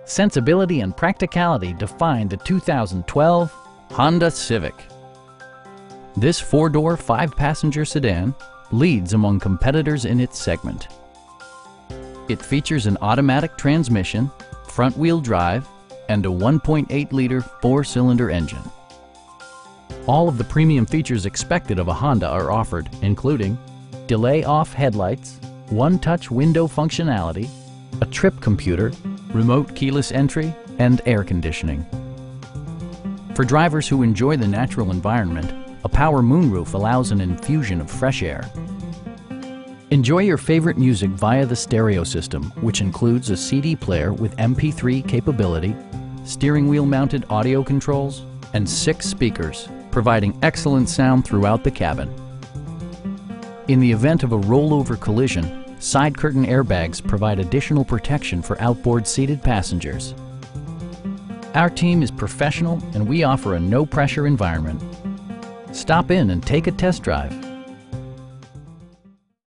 Sensibility and practicality define the 2012 Honda Civic. This four-door, five-passenger sedan leads among competitors in its segment. It features an automatic transmission, front-wheel drive, and a 1.8-liter four-cylinder engine. All of the premium features expected of a Honda are offered, including delay-off headlights, one-touch window functionality, a trip computer, remote keyless entry, and air conditioning. For drivers who enjoy the natural environment, a power moonroof allows an infusion of fresh air. Enjoy your favorite music via the stereo system, which includes a CD player with MP3 capability, steering wheel mounted audio controls, and 6 speakers, providing excellent sound throughout the cabin. In the event of a rollover collision, side curtain airbags provide additional protection for outboard seated passengers. Our team is professional and we offer a no-pressure environment. Stop in and take a test drive.